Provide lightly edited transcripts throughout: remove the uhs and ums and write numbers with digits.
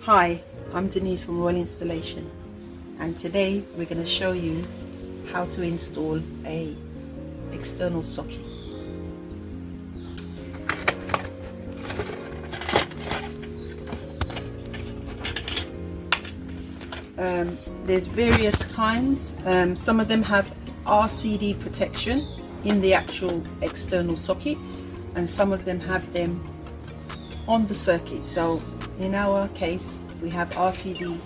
Hi, I'm Denise from Royal Installation, and today we're going to show you how to install a external socket. There's various kinds. Some of them have RCD protection in the actual external socket, and some of them have them on the circuit. So in our case, we have RCD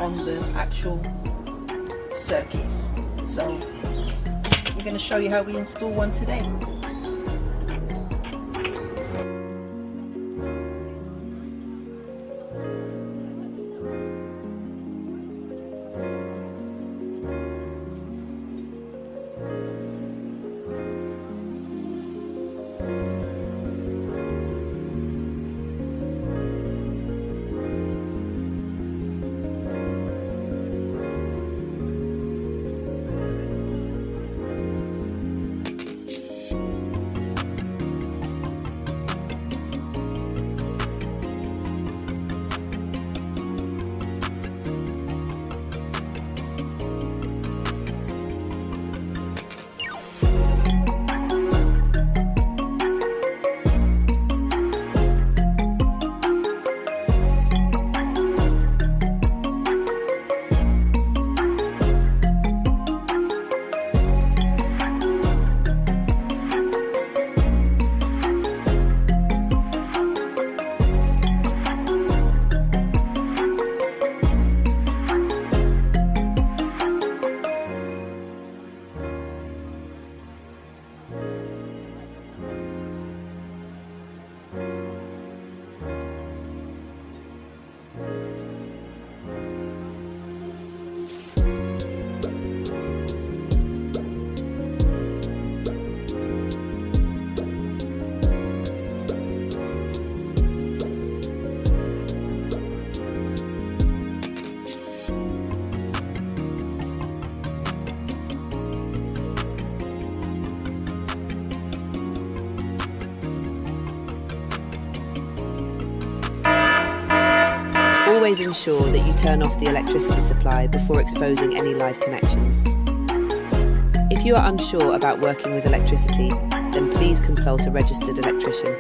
on the actual circuit. So we're going to show you how we install one today. Always ensure that you turn off the electricity supply before exposing any live connections. If you are unsure about working with electricity, then please consult a registered electrician.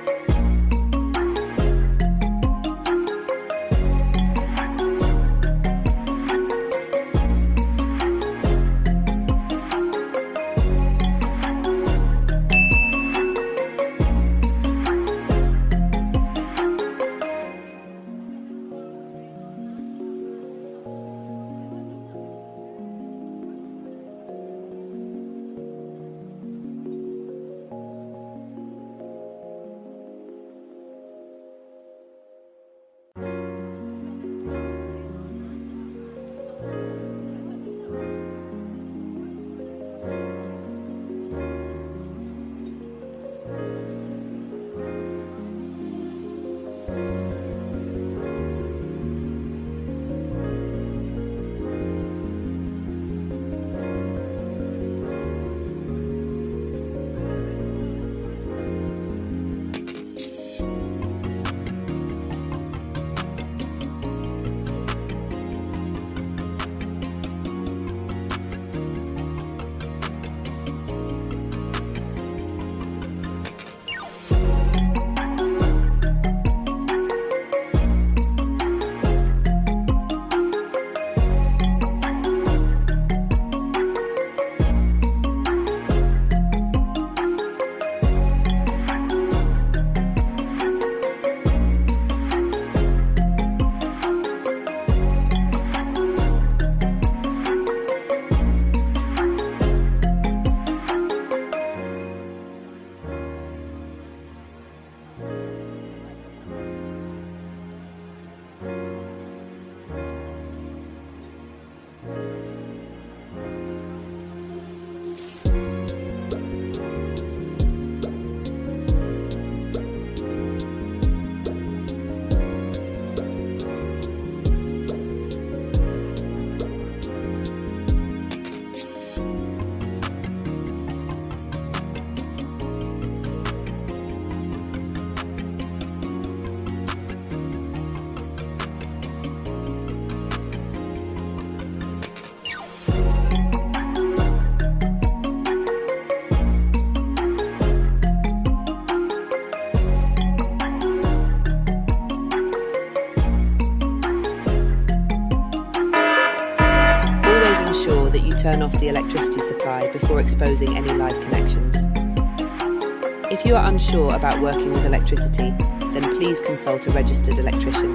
turn off the electricity supply before exposing any live connections. If you are unsure about working with electricity, then please consult a registered electrician.